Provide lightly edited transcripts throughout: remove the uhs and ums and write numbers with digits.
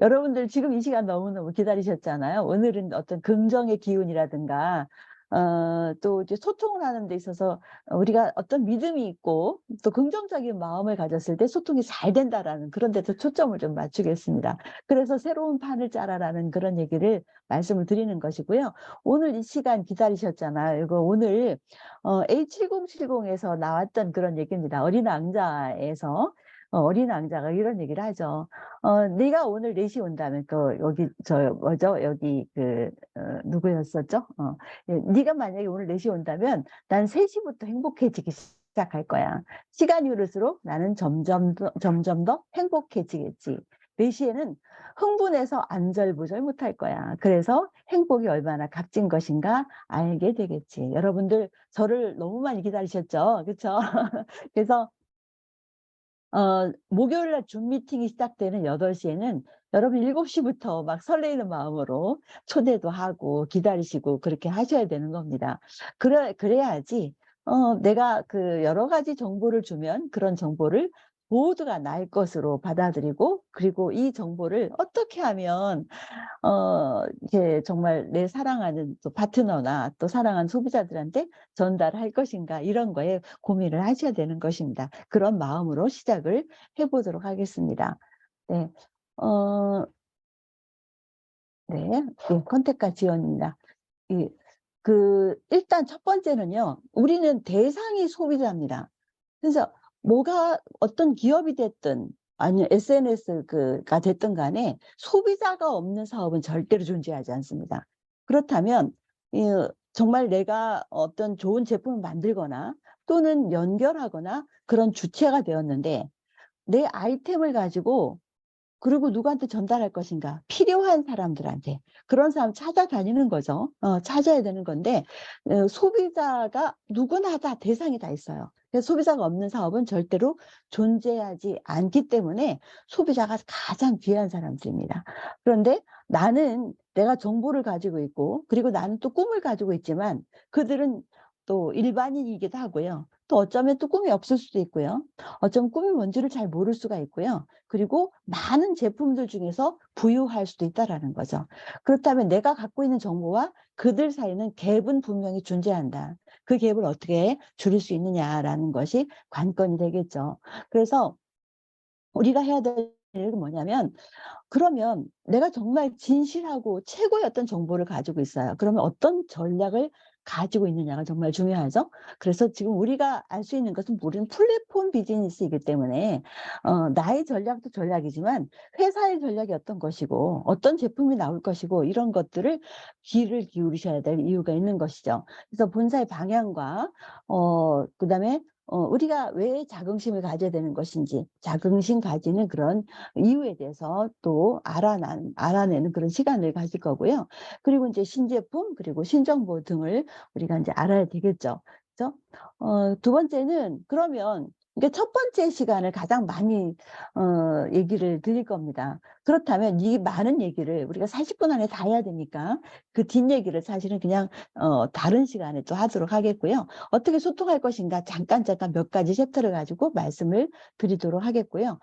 여러분들 지금 이 시간 너무너무 기다리셨잖아요. 오늘은 어떤 긍정의 기운이라든가, 또 이제 소통을 하는 데 있어서 우리가 어떤 믿음이 있고 또 긍정적인 마음을 가졌을 때 소통이 잘 된다라는 그런 데서 초점을 좀 맞추겠습니다. 그래서 새로운 판을 짜라라는 그런 얘기를 말씀을 드리는 것이고요. 오늘 이 시간 기다리셨잖아요. 이거 오늘 A7070에서 나왔던 그런 얘기입니다. 어린 왕자에서 어린 왕자가 이런 얘기를 하죠. 네가 오늘 4시 온다면 여기 뭐죠? 여기 누구였었죠? 네가 만약에 오늘 4시 온다면 난 3시부터 행복해지기 시작할 거야. 시간이 흐를수록 나는 점점 더 행복해지겠지. 4시에는 흥분해서 안절부절 못할 거야. 그래서 행복이 얼마나 값진 것인가 알게 되겠지. 여러분들 저를 너무 많이 기다리셨죠? 그렇죠? 그래서 목요일 날 줌 미팅이 시작되는 8시에는 여러분 7시부터 막 설레이는 마음으로 초대도 하고 기다리시고 그렇게 하셔야 되는 겁니다. 그래야지, 내가 여러 가지 정보를 주면 그런 정보를 모두가 나의 것으로 받아들이고, 그리고 이 정보를 어떻게 하면 이게 정말 내 사랑하는 또 파트너나 또 사랑하는 소비자들한테 전달할 것인가, 이런 거에 고민을 하셔야 되는 것입니다. 그런 마음으로 시작을 해보도록 하겠습니다. 네, 어, 네, 컨택과 지원입니다. 이, 일단 첫 번째는요, 우리는 대상이 소비자입니다. 그래서 어떤 기업이 됐든 아니면 SNS가 됐든 간에 소비자가 없는 사업은 절대로 존재하지 않습니다. 그렇다면 이, 정말 내가 어떤 좋은 제품을 만들거나 또는 연결하거나 그런 주체가 되었는데, 내 아이템을 가지고 그리고 누구한테 전달할 것인가? 필요한 사람들한테. 그런 사람 찾아다니는 거죠. 찾아야 되는 건데, 소비자가 누구나 다 대상이 다 있어요. 그래서 소비자가 없는 사업은 절대로 존재하지 않기 때문에 소비자가 가장 귀한 사람들입니다. 그런데 내가 정보를 가지고 있고, 그리고 나는 또 꿈을 가지고 있지만, 그들은 또 일반인이기도 하고요. 또 어쩌면 또 꿈이 없을 수도 있고요. 어쩌면 꿈이 뭔지를 잘 모를 수가 있고요. 그리고 많은 제품들 중에서 부유할 수도 있다라는 거죠. 그렇다면 내가 갖고 있는 정보와 그들 사이는 갭은 분명히 존재한다. 그 갭을 어떻게 줄일 수 있느냐라는 것이 관건이 되겠죠. 그래서 우리가 해야 될 일은 뭐냐면, 그러면 내가 정말 진실하고 최고의 어떤 정보를 가지고 있어요. 그러면 어떤 전략을 가지고 있느냐가 정말 중요하죠. 그래서 지금 우리가 알 수 있는 것은 우리는 플랫폼 비즈니스이기 때문에 나의 전략도 전략이지만 회사의 전략이 어떤 것이고 어떤 제품이 나올 것이고 이런 것들을 귀를 기울이셔야 될 이유가 있는 것이죠. 그래서 본사의 방향과 그다음에 우리가 왜 자긍심을 가져야 되는 것인지, 자긍심 가지는 그런 이유에 대해서 또 알아내는 그런 시간을 가질 거고요. 그리고 이제 신제품, 그리고 신정보 등을 우리가 이제 알아야 되겠죠. 그죠? 두 번째는 그러면, 이게 첫 번째 시간을 가장 많이, 얘기를 드릴 겁니다. 그렇다면 이 많은 얘기를 우리가 40분 안에 다 해야 되니까 그 뒷얘기를 사실은 그냥, 다른 시간에 또 하도록 하겠고요. 어떻게 소통할 것인가 잠깐 몇 가지 챕터를 가지고 말씀을 드리도록 하겠고요.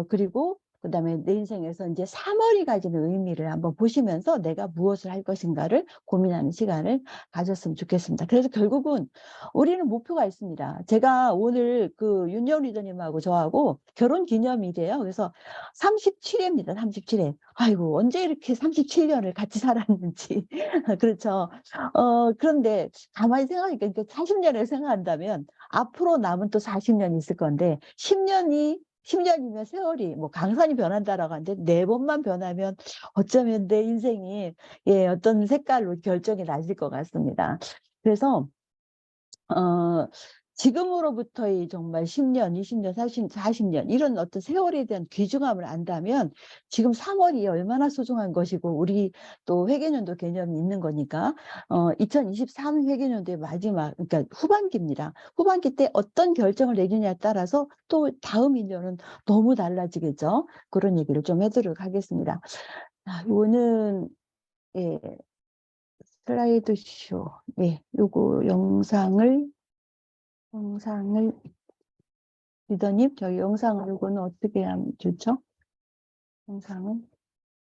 그리고 그다음에 내 인생에서 이제 3월이 가지는 의미를 한번 보시면서 내가 무엇을 할 것인가를 고민하는 시간을 가졌으면 좋겠습니다. 그래서 결국은 우리는 목표가 있습니다. 제가 오늘 윤영 리더님하고 저하고 결혼 기념일이에요. 그래서 37회입니다. 37회. 아이고, 언제 이렇게 37년을 같이 살았는지. 그렇죠. 그런데 가만히 생각하니까 40년을 생각한다면 앞으로 남은 또 40년이 있을 건데, 10년이면 세월이 뭐 강산이 변한다라고 하는데 4번만 변하면 어쩌면 내 인생이 어떤 색깔로 결정이 나질 것 같습니다. 그래서 어, 지금으로부터의 정말 10년, 20년, 40년 이런 어떤 세월에 대한 귀중함을 안다면 지금 3월이 얼마나 소중한 것이고, 우리 또 회계연도 개념이 있는 거니까 2023 회계연도의 마지막, 그러니까 후반기입니다. 후반기 때 어떤 결정을 내느냐에 따라서 또 다음 1년은 너무 달라지겠죠. 그런 얘기를 좀 해드리도록 하겠습니다. 이거는 예, 슬라이드 쇼. 예, 요거 영상을, 리더님, 저희 영상을 이거는 어떻게 하면 좋죠? 영상은?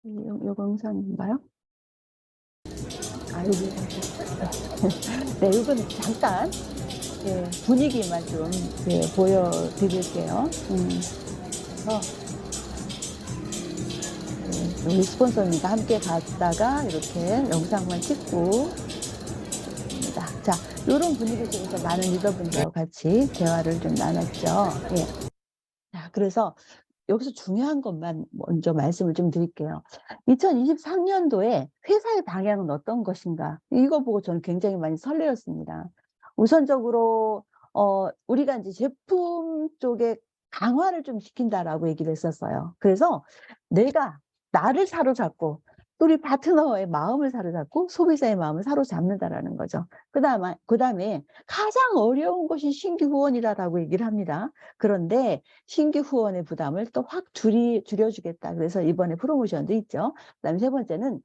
요 영상인가요? 아, 여기. 네, 이거는 잠깐 분위기만 좀 보여드릴게요. 그래서 우리 스폰서님과 함께 갔다가 이렇게 영상만 찍고 있습니다. 자, 이런 분위기 속에서 많은 리더분들하고 같이 대화를 좀 나눴죠. 예. 자, 그래서 여기서 중요한 것만 먼저 말씀을 좀 드릴게요. 2023년도에 회사의 방향은 어떤 것인가? 이거 보고 저는 굉장히 많이 설레었습니다. 우선적으로 우리가 이제 제품 쪽에 강화를 좀 시킨다라고 얘기를 했었어요. 그래서 내가 나를 사로잡고 또 우리 파트너의 마음을 사로잡고 소비자의 마음을 사로잡는다라는 거죠. 그다음에 가장 어려운 것이 신규 후원이라고 얘기를 합니다. 그런데 신규 후원의 부담을 또 확 줄여주겠다. 그래서 이번에 프로모션도 있죠. 그다음에 세 번째는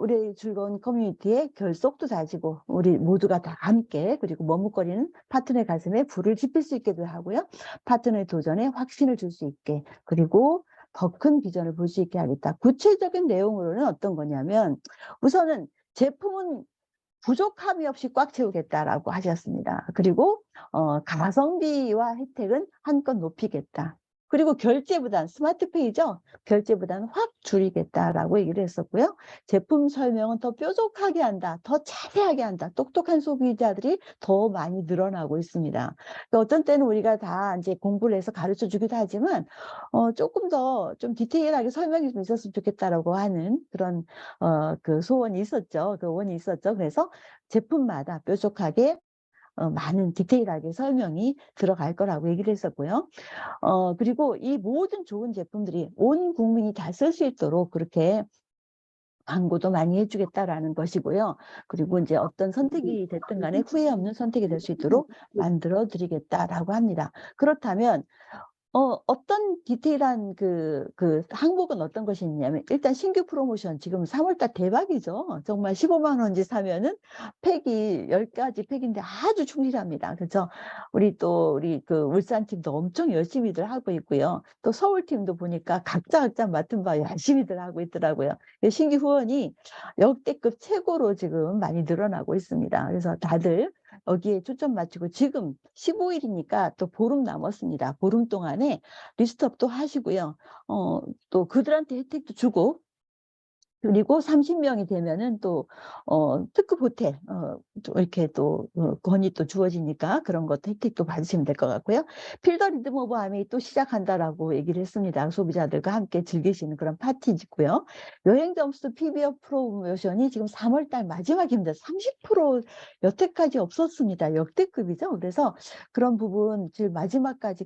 우리 즐거운 커뮤니티의 결속도 다지고 우리 모두가 다 함께 그리고 머뭇거리는 파트너의 가슴에 불을 지필 수 있게도 하고요. 파트너의 도전에 확신을 줄 수 있게 그리고 더 큰 비전을 볼 수 있게 하겠다. 구체적인 내용으로는 어떤 거냐면 우선은 제품은 부족함이 없이 꽉 채우겠다라고 하셨습니다. 그리고 가성비와 혜택은 한껏 높이겠다. 그리고 결제 부담, 스마트페이죠? 결제 부담은 확 줄이겠다라고 얘기를 했었고요. 제품 설명은 더 뾰족하게 한다, 더 자세하게 한다. 똑똑한 소비자들이 더 많이 늘어나고 있습니다. 그러니까 어떤 때는 우리가 다 이제 공부를 해서 가르쳐 주기도 하지만 조금 더 좀 디테일하게 설명이 좀 있었으면 좋겠다라고 하는 그런 그 소원이 있었죠. 그 원이 있었죠. 그래서 제품마다 뾰족하게 많은 디테일하게 설명이 들어갈 거라고 얘기를 했었고요. 그리고 이 모든 좋은 제품들이 온 국민이 다 쓸 수 있도록 그렇게 광고도 많이 해주겠다라는 것이고요. 그리고 이제 어떤 선택이 됐든 간에 후회 없는 선택이 될 수 있도록 만들어 드리겠다라고 합니다. 그렇다면 어떤 디테일한 그 항목은 어떤 것이 있냐면, 일단 신규 프로모션, 지금 3월달 대박이죠. 정말 15만 원지 사면은 팩이 10가지 팩인데 아주 충실합니다. 그렇죠? 우리 그 울산팀도 엄청 열심히들 하고 있고요. 또 서울팀도 보니까 각자 맡은 바 열심히들 하고 있더라고요. 신규 후원이 역대급 최고로 지금 많이 늘어나고 있습니다. 그래서 다들 여기에 초점 맞추고 지금 15일이니까 또 보름 남았습니다. 보름 동안에 리스트업도 하시고요. 또 그들한테 혜택도 주고 그리고 30명이 되면은 또 특급 호텔 또 이렇게 또 권이 또 주어지니까 그런 것도 혜택도 받으시면 될 것 같고요. 필더 리듬 오브 아미 또 시작한다라고 얘기를 했습니다. 소비자들과 함께 즐기시는 그런 파티고요. 여행 점수 PBO 프로모션이 지금 3월 달 마지막입니다. 30% 여태까지 없었습니다. 역대급이죠. 그래서 그런 부분 질 마지막까지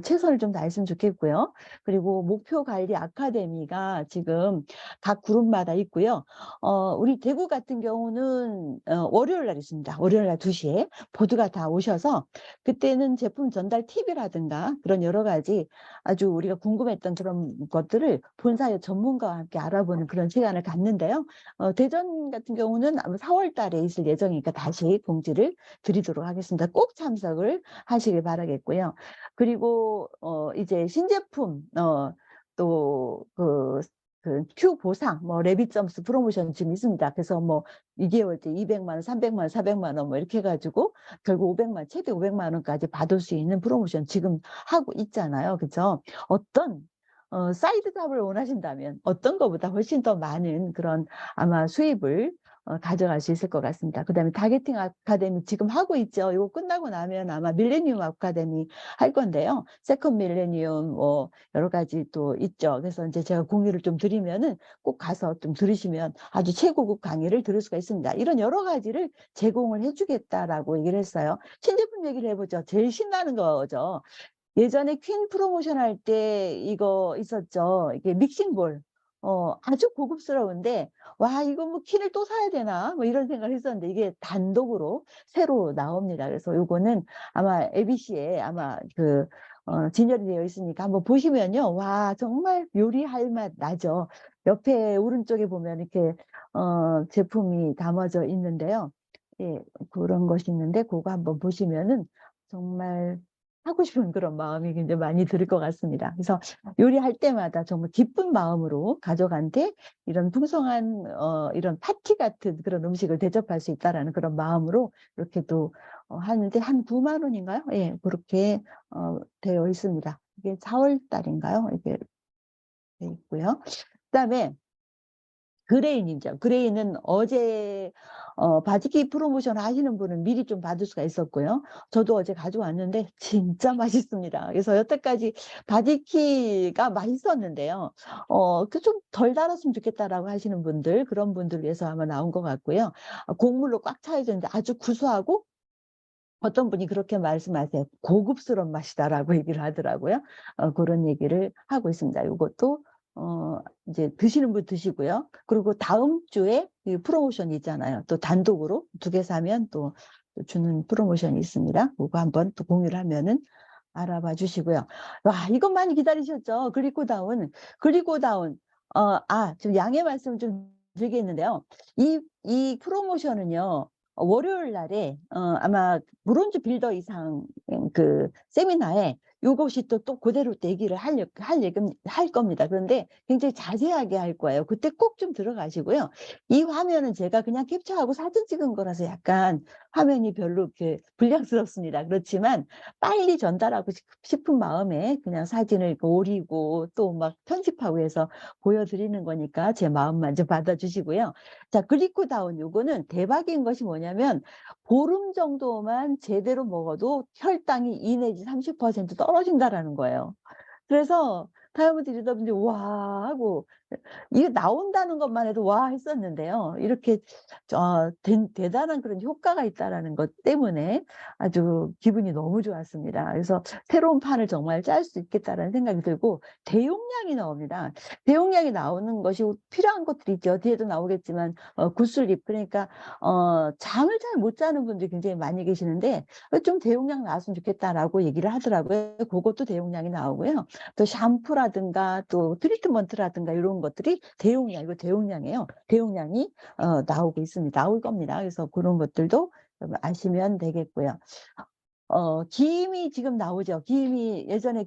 최선을 좀 다했으면 좋겠고요. 그리고 목표 관리 아카데미가 지금 각 그룹마다 있고요. 우리 대구 같은 경우는 월요일 날 있습니다. 월요일 날 2시에 모두가 다 오셔서 그때는 제품 전달 팁이라든가 그런 여러 가지 아주 우리가 궁금했던 그런 것들을 본사의 전문가와 함께 알아보는 그런 시간을 갖는데요. 대전 같은 경우는 아마 4월 달에 있을 예정이니까 다시 공지를 드리도록 하겠습니다. 꼭 참석을 하시길 바라겠고요. 그리고 이제 신제품 또그 큐 보상, 뭐, 레빗 점수 프로모션 지금 있습니다. 그래서 뭐, 2개월 때 200만 원, 300만 원, 400만 원, 뭐, 이렇게 해가지고, 결국 500만, 최대 500만 원까지 받을 수 있는 프로모션 지금 하고 있잖아요. 그죠? 사이드 잡을 원하신다면 어떤 것보다 훨씬 더 많은 그런 아마 수입을 가져갈 수 있을 것 같습니다. 그 다음에 타겟팅 아카데미 지금 하고 있죠. 이거 끝나고 나면 아마 밀레니엄 아카데미 할 건데요. 세컨 밀레니엄 뭐 여러 가지 또 있죠. 그래서 이제 제가 공유를 좀 드리면은 꼭 가서 좀 들으시면 아주 최고급 강의를 들을 수가 있습니다. 이런 여러 가지를 제공을 해주겠다라고 얘기를 했어요. 신제품 얘기를 해보죠. 제일 신나는 거죠. 예전에 퀸 프로모션 할 때 이거 있었죠. 이게 믹싱볼. 아주 고급스러운데, 와, 이거 뭐 퀸을 또 사야 되나? 뭐 이런 생각을 했었는데, 이게 단독으로 새로 나옵니다. 그래서 요거는 아마 ABC에 아마 진열이 되어 있으니까 한번 보시면요. 와, 정말 요리할 맛 나죠. 옆에 오른쪽에 보면 이렇게, 제품이 담아져 있는데요. 예, 그런 것이 있는데, 그거 한번 보시면은 정말 하고 싶은 그런 마음이 굉장히 많이 들 것 같습니다. 그래서 요리할 때마다 정말 기쁜 마음으로 가족한테 이런 풍성한 이런 파티 같은 그런 음식을 대접할 수 있다라는 그런 마음으로 이렇게 또 하는데 한 9만 원인가요? 예, 그렇게 되어 있습니다. 이게 4월 달인가요? 이게 돼 있고요. 그다음에 그레인이죠. 그레인은 어제 바지키 프로모션 하시는 분은 미리 좀 받을 수가 있었고요. 저도 어제 가져왔는데 진짜 맛있습니다. 그래서 여태까지 바지키가 맛있었는데요. 그 좀 덜 달았으면 좋겠다라고 하시는 분들, 그런 분들 위해서 아마 나온 것 같고요. 곡물로 꽉 차 있는데 아주 구수하고, 어떤 분이 그렇게 말씀하세요. 고급스러운 맛이다라고 얘기를 하더라고요. 그런 얘기를 하고 있습니다. 이것도 이제 드시는 분 드시고요. 그리고 다음 주에 이 프로모션이 있잖아요. 또 단독으로 2개 사면 또 주는 프로모션이 있습니다. 그거 한번 또 공유를 하면은 알아봐 주시고요. 와, 이것 많이 기다리셨죠? 그리고다운. 지금 양해 말씀을 좀 드리겠는데요. 이 프로모션은요, 월요일 날에 아마 브론즈 빌더 이상 그 세미나에 요것이 또 그대로 또 얘기를 할 겁니다. 그런데 굉장히 자세하게 할 거예요. 그때 꼭 좀 들어가시고요. 이 화면은 제가 그냥 캡처하고 사진 찍은 거라서 약간 화면이 별로 이렇게 불량스럽습니다. 그렇지만 빨리 전달하고 싶은 마음에 그냥 사진을 이렇게 오리고 또 막 편집하고 해서 보여드리는 거니까 제 마음만 좀 받아주시고요. 자, 클리코다운 요거는 대박인 것이 뭐냐면 보름 정도만 제대로 먹어도 혈당이 2 내지 30% 떨어진다라는 거예요. 그래서 다이어트 리더분들이 와 하고 이게 나온다는 것만 해도 와 했었는데요. 이렇게 대단한 그런 효과가 있다라는 것 때문에 아주 기분이 너무 좋았습니다. 그래서 새로운 판을 정말 짤 수 있겠다라는 생각이 들고, 대용량이 나옵니다. 대용량이 나오는 것이 필요한 것들이 있죠. 뒤에도 나오겠지만 구슬립, 그러니까 잠을 잘 못 자는 분들이 굉장히 많이 계시는데 좀 대용량 나왔으면 좋겠다라고 얘기를 하더라고요. 그것도 대용량이 나오고요. 또 샴푸라든가 또 트리트먼트라든가 이런 것들이 이거 대용량이에요. 대용량이 나오고 있습니다. 나올 겁니다. 그래서 그런 것들도 아시면 되겠고요. 김이 지금 나오죠. 김이 예전에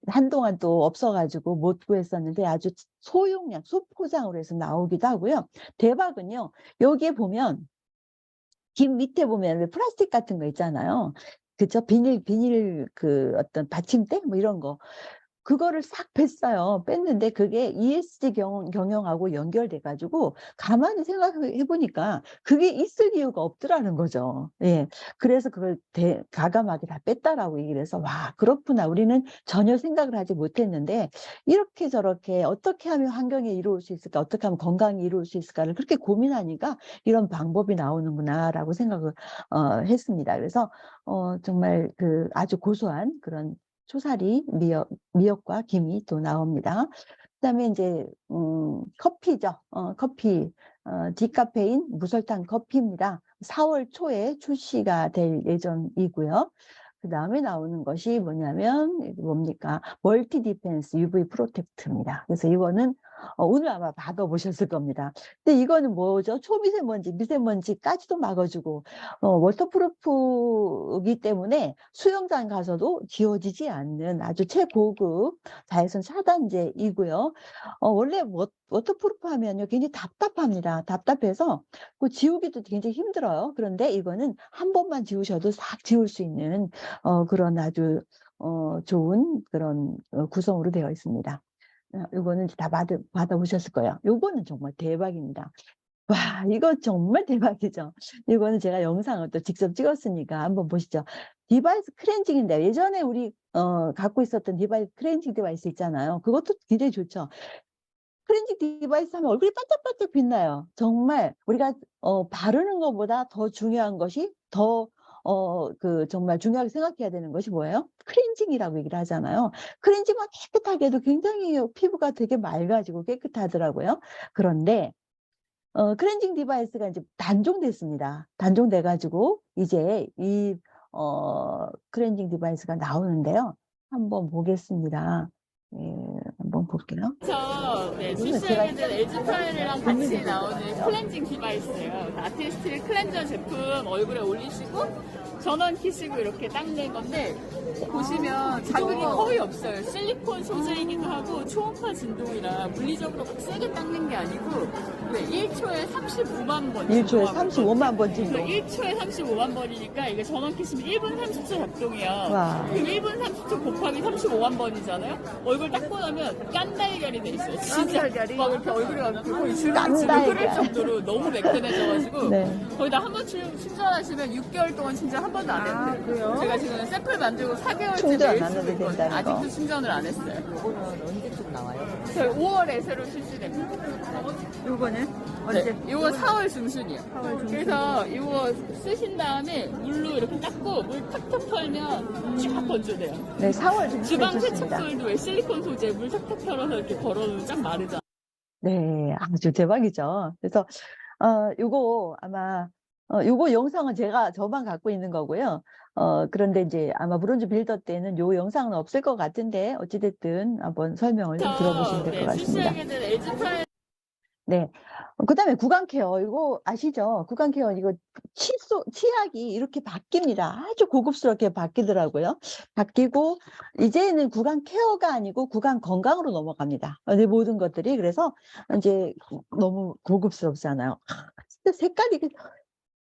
한동안 또 없어가지고 못 구했었는데 아주 소용량, 소포장으로 해서 나오기도 하고요. 대박은요, 여기에 보면 김 밑에 보면 왜 플라스틱 같은 거 있잖아요. 그죠? 비닐 그 어떤 받침대 뭐 이런 거. 그거를 싹 뺐어요. 뺐는데 그게 ESG 경영하고 연결돼 가지고 가만히 생각해 보니까 그게 있을 이유가 없더라는 거죠. 예. 그래서 그걸 과감하게 다 뺐다라고 얘기를 해서 와, 그렇구나. 우리는 전혀 생각을 하지 못했는데 이렇게 저렇게 어떻게 하면 환경에 이로울 수 있을까? 어떻게 하면 건강에 이로울 수 있을까를 그렇게 고민하니까 이런 방법이 나오는구나라고 생각을 했습니다. 그래서 정말 그 아주 고소한 그런 초사리 미역과 김이 또 나옵니다. 그다음에 이제 커피죠. 커피, 디카페인 무설탕 커피입니다. 4월 초에 출시가 될 예정이고요. 그 다음에 나오는 것이 뭐냐면 이게 뭡니까? 멀티 디펜스 UV 프로텍트입니다. 그래서 이거는 오늘 아마 받아보셨을 겁니다. 근데 이거는 뭐죠? 초미세먼지, 미세먼지까지도 막아주고 워터프루프이기 때문에 수영장 가서도 지워지지 않는 아주 최고급 자외선 차단제이고요. 원래 워터프루프 하면요 굉장히 답답합니다. 답답해서 그 지우기도 굉장히 힘들어요. 그런데 이거는 한 번만 지우셔도 싹 지울 수 있는 그런 아주 좋은 그런 구성으로 되어 있습니다. 이거는 다 받아보셨을 거예요. 이거는 정말 대박입니다. 와, 이거 정말 대박이죠. 이거는 제가 영상을 또 직접 찍었으니까 한번 보시죠. 디바이스 클렌징인데 예전에 우리 갖고 있었던 디바이스 클렌징 디바이스 있잖아요. 그것도 굉장히 좋죠. 클렌징 디바이스 하면 얼굴이 반짝반짝 빛나요. 정말 우리가 바르는 것보다 더 중요한 것이 정말 중요하게 생각해야 되는 것이 뭐예요? 클렌징이라고 얘기를 하잖아요. 클렌징만 깨끗하게 해도 굉장히 피부가 되게 맑아지고 깨끗하더라고요. 그런데 클렌징 디바이스가 이제 단종됐습니다. 단종돼 가지고 이제 클렌징 디바이스가 나오는데요. 한번 보겠습니다. 한번 볼게요. 네, 이거는 제가 출시하게 된 LG 프라임이랑 같이 나오는 클렌징 디바이스예요. 아티스트 클렌저 제품 얼굴에 올리시고 전원 키시고 이렇게 닦는 건데 보시면 자극이 거의 없어요. 실리콘 소재이기도 하고 초음파 진동이라 물리적으로 막 세게 닦는 게 아니고 1초에 35만 번. 1초에 35만 번 진동. 1초에 35만 번이니까 이게 전원 키시면 1분 30초 작동이야. 와. 그럼 1분 30초 곱하기 35만 번이잖아요. 얼굴 닦고 나면 깐달걀이 돼 있어요. 진짜 막 이렇게 얼굴이 막 거의 주름이 흐를 정도로 너무 매끈해져가지고 네. 거의 다 한 번 충전하시면 6개월 동안 충전 한 번도 안 해도 돼요. 제가 지금 샘플 만들고 4개월째 충전 매일 안 해도 쓰고 있거든요. 된다는 거. 아직도 충전을 안 했어요. 이거는 언제쯤 나와요? 저희 5월에 새로 출시됩니다. 요거는 언제? 네, 이거 4월 중순이요. 그래서 이거 쓰신 다음에 물로 이렇게 닦고 물 탁탁 털면 쫙 건조돼요. 네, 4월 중순에 주방 좋습니다. 세척술도 왜 실리콘 소재 물 탁탁 털어서 이렇게 걸어놓으면 쫙 마르잖아. 네, 아주 대박이죠. 그래서 요거 아마 요거 영상은 저만 갖고 있는 거고요. 그런데 이제 아마 브론즈 빌더 때는 요 영상은 없을 것 같은데 어찌됐든 한번 설명을 좀 들어보시면 될 것 같습니다. 출시하게 된 LG 프라임 네. 그다음에 구강 케어 이거 아시죠? 구강 케어 이거 치약이 이렇게 바뀝니다. 아주 고급스럽게 바뀌더라고요. 바뀌고 이제는 구강 케어가 아니고 구강 건강으로 넘어갑니다. 네, 모든 것들이 그래서 이제 너무 고급스럽잖아요. 진짜 색깔이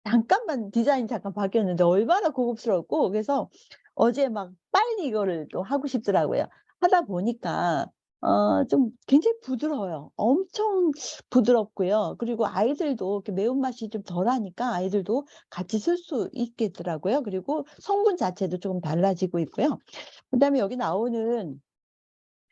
잠깐만 디자인 잠깐 바뀌었는데 얼마나 고급스럽고 그래서 어제 막 빨리 이거를 또 하고 싶더라고요. 하다 보니까 좀 굉장히 부드러워요. 엄청 부드럽고요. 그리고 아이들도 이렇게 매운맛이 좀 덜하니까 아이들도 같이 쓸 수 있겠더라고요. 그리고 성분 자체도 조금 달라지고 있고요. 그다음에 여기 나오는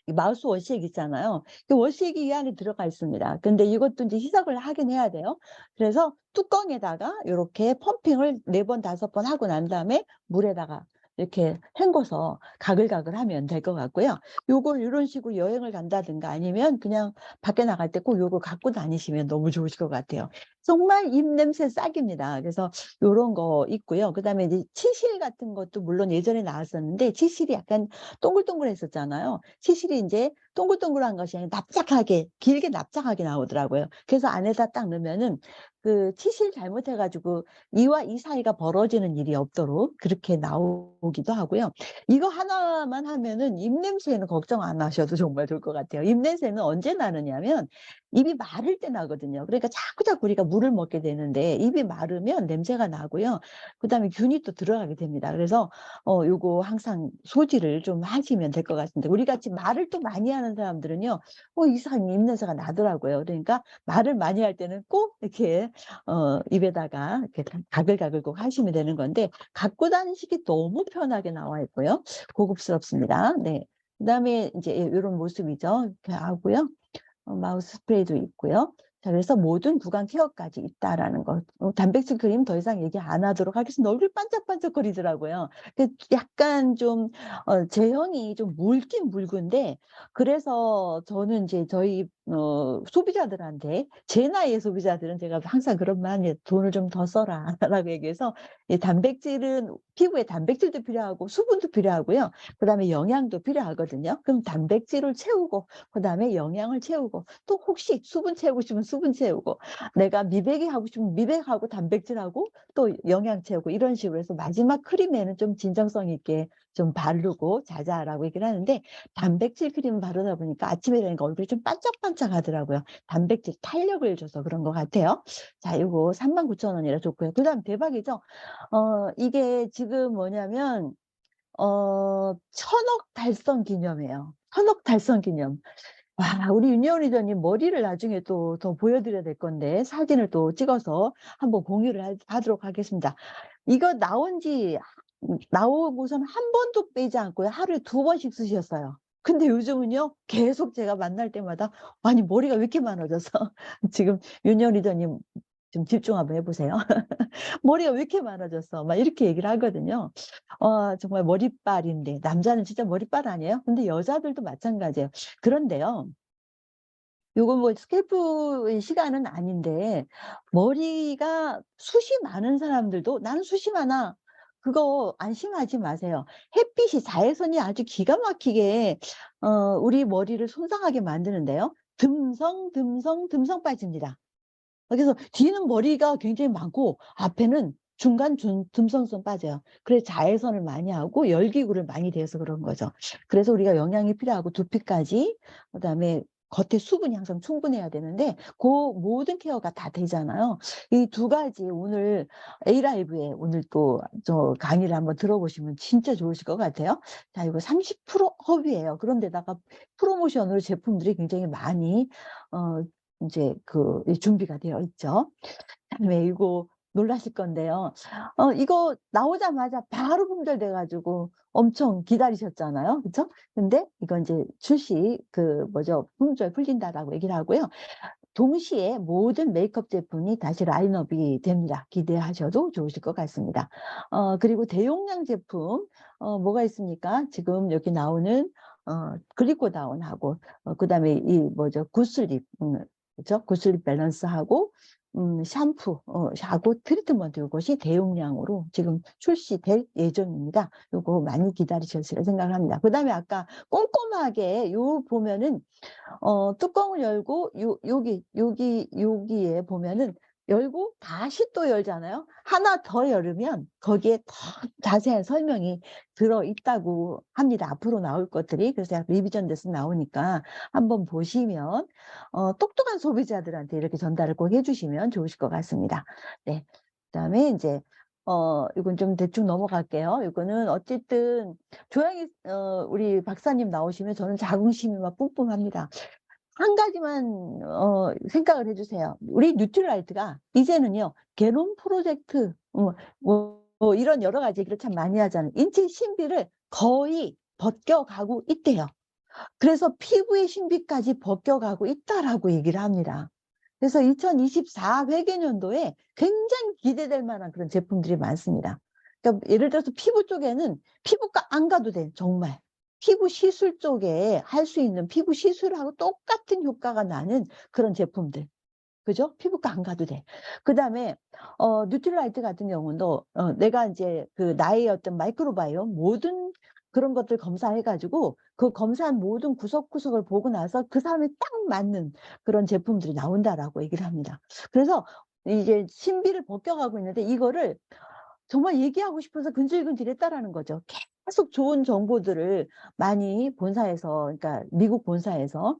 이 마우스 워시액 있잖아요. 그 워시액이 이 안에 들어가 있습니다. 근데 이것도 이제 희석을 하긴 해야 돼요. 그래서 뚜껑에다가 이렇게 펌핑을 4번, 5번 하고 난 다음에 물에다가 이렇게 헹궈서 가글가글 하면 될 것 같고요. 요걸 이런 식으로 여행을 간다든가 아니면 그냥 밖에 나갈 때 꼭 요거 갖고 다니시면 너무 좋으실 것 같아요. 정말 입냄새 싹입니다. 그래서 요런 거 있고요. 그다음에 이제 치실 같은 것도 물론 예전에 나왔었는데 치실이 약간 동글동글했었잖아요. 치실이 이제 동글동글한 것이 아니라 납작하게 길게 납작하게 나오더라고요. 그래서 안에다 딱 넣으면은 그 치실 잘못해가지고 이와 이 사이가 벌어지는 일이 없도록 그렇게 나오기도 하고요. 이거 하나만 하면은 입냄새는 걱정 안 하셔도 정말 좋을 것 같아요. 입냄새는 언제 나느냐면 입이 마를 때 나거든요. 그러니까 자꾸자꾸 우리가 물을 먹게 되는데 입이 마르면 냄새가 나고요. 그다음에 균이 또 들어가게 됩니다. 그래서 요거 항상 소지를 좀 하시면 될 것 같습니다. 우리 같이 말을 또 많이 하는 사람들은요, 이상하게 입냄새가 나더라고요. 그러니까 말을 많이 할 때는 꼭 이렇게 입에다가 이렇게 가글가글 꼭 하시면 되는 건데 갖고 다니시기 너무 편하게 나와 있고요. 고급스럽습니다. 네. 그다음에 이제 이런 모습이죠. 이렇게 하고요. 마우스 스프레이도 있고요. 자, 그래서 모든 구강 케어까지 있다라는 것. 단백질 크림 더 이상 얘기 안 하도록 하겠습니다. 얼굴 반짝반짝거리더라고요. 약간 좀 제형이 좀 묽긴 묽은데 그래서 저는 이제 저희 소비자들한테 제 나이의 소비자들은 제가 항상 그런 말이 돈을 좀 더 써라라고 얘기해서 이 단백질은 피부에 단백질도 필요하고 수분도 필요하고요. 그다음에 영양도 필요하거든요. 그럼 단백질을 채우고 그다음에 영양을 채우고 또 혹시 수분 채우고 싶으면 수분 채우고 내가 미백이 하고 싶으면 미백하고 단백질하고 또 영양 채우고 이런 식으로 해서 마지막 크림에는 좀 진정성 있게 좀 바르고 자자라고 얘기를 하는데 단백질 크림 바르다 보니까 아침에 되니까 얼굴이 좀 반짝반짝하더라고요. 단백질 탄력을 줘서 그런 것 같아요. 자, 이거 39,000원이라 좋고요. 그다음 대박이죠. 이게 지금 뭐냐면 1,000억 달성 기념이에요. 1,000억 달성 기념. 와, 우리 윤여은 리더님 머리를 나중에 또 더 보여드려야 될 건데 사진을 또 찍어서 한번 공유를 하도록 하겠습니다. 이거 나오고선 한 번도 빼지 않고 하루에 2번씩 쓰셨어요. 근데 요즘은요 계속 제가 만날 때마다 아니 머리가 왜 이렇게 많아져서 지금 윤여은 리더님 좀 집중 한번 해보세요. 머리가 왜 이렇게 많아졌어? 막 이렇게 얘기를 하거든요. 정말 머리빨인데 남자는 진짜 머리빨 아니에요? 근데 여자들도 마찬가지예요. 그런데요. 요건 뭐 스케프 시간은 아닌데 머리가 숱이 많은 사람들도 나는 숱이 많아. 그거 안심하지 마세요. 햇빛이 자외선이 아주 기가 막히게 우리 머리를 손상하게 만드는데요. 듬성 빠집니다. 그래서 뒤는 머리가 굉장히 많고 앞에는 중간 듬성성 빠져요. 그래서 자외선을 많이 하고 열기구를 많이 대서 그런 거죠. 그래서 우리가 영양이 필요하고 두피까지, 그다음에 겉에 수분이 항상 충분해야 되는데 그 모든 케어가 다 되잖아요. 이 두 가지 오늘 A라이브에 오늘 또 저 강의를 한번 들어보시면 진짜 좋으실 것 같아요. 자, 이거 30% 허브예요. 그런데다가 프로모션으로 제품들이 굉장히 많이 이제 준비가 되어 있죠. 그다음에 이거 놀라실 건데요. 이거 나오자마자 바로 품절돼 가지고 엄청 기다리셨잖아요. 그쵸? 근데 이건 이제 출시 품절 풀린다라고 얘기를 하고요. 동시에 모든 메이크업 제품이 다시 라인업이 됩니다. 기대하셔도 좋으실 것 같습니다. 그리고 대용량 제품, 뭐가 있습니까? 지금 여기 나오는, 글리코다운하고, 그 다음에 굿슬립, 그죠? 굿슬립 밸런스하고, 샴푸, 하고 트리트먼트 이것이 대용량으로 지금 출시될 예정입니다. 요거 많이 기다리셨을 생각을 합니다. 그 다음에 아까 꼼꼼하게 보면은 뚜껑을 열고 여기에 보면은 열고 다시 또 열잖아요. 하나 더 열으면 거기에 더 자세한 설명이 들어있다고 합니다. 앞으로 나올 것들이. 그래서 리비전 돼서 나오니까 한번 보시면 똑똑한 소비자들한테 이렇게 전달을 꼭 해주시면 좋으실 것 같습니다. 네. 그다음에 이제 이건 좀 대충 넘어갈게요. 이거는 어쨌든 조양이 우리 박사님 나오시면 저는 자긍심이 막 뿜뿜합니다. 한 가지만 생각을 해주세요. 우리 뉴트리라이트가 이제는요 게놈 프로젝트 이런 여러 가지 얘기를 참 많이 하잖아요. 인체 신비를 거의 벗겨가고 있대요. 그래서 피부의 신비까지 벗겨가고 있다라고 얘기를 합니다. 그래서 2024 회계년도에 굉장히 기대될 만한 그런 제품들이 많습니다. 그러니까 예를 들어서 피부 쪽에는 피부과 안 가도 돼, 정말. 피부 시술 쪽에 할 수 있는 피부 시술하고 똑같은 효과가 나는 그런 제품들. 그죠? 피부과 안 가도 돼. 그 다음에, 뉴트리라이트 같은 경우도, 내가 이제 나의 어떤 마이크로바이옴, 모든 그런 것들 검사해가지고, 그 검사한 모든 구석구석을 보고 나서 그 사람에 딱 맞는 그런 제품들이 나온다라고 얘기를 합니다. 그래서 이제 신비를 벗겨가고 있는데, 이거를 정말 얘기하고 싶어서 근질근질했다라는 거죠. 계속 좋은 정보들을 많이 본사에서, 그러니까 미국 본사에서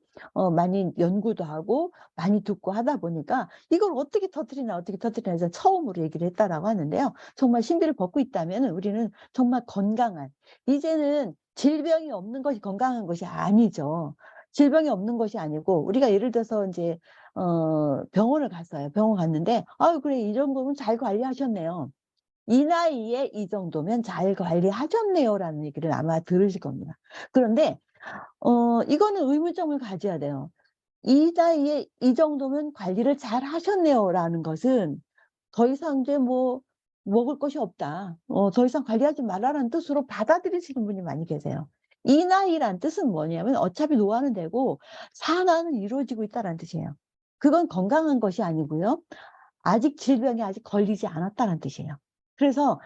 많이 연구도 하고 많이 듣고 하다 보니까 이걸 어떻게 터뜨리나 해서 처음으로 얘기를 했다라고 하는데요. 정말 신비를 벗고 있다면 우리는 정말 건강한, 이제는 질병이 없는 것이 건강한 것이 아니죠. 질병이 없는 것이 아니고 우리가 예를 들어서 이제 병원을 갔어요. 병원 갔는데 아유 그래 이 정도면 잘 관리하셨네요. 이 나이에 이 정도면 잘 관리하셨네요라는 얘기를 아마 들으실 겁니다. 그런데 이거는 의문점을 가져야 돼요. 이 나이에 이 정도면 관리를 잘 하셨네요라는 것은 더 이상 이제 뭐 먹을 것이 없다. 더 이상 관리하지 말라는 뜻으로 받아들이시는 분이 많이 계세요. 이 나이란 뜻은 뭐냐면 어차피 노화는 되고 산화는 이루어지고 있다는 뜻이에요. 그건 건강한 것이 아니고요. 아직 질병이 아직 걸리지 않았다는 뜻이에요. 그래서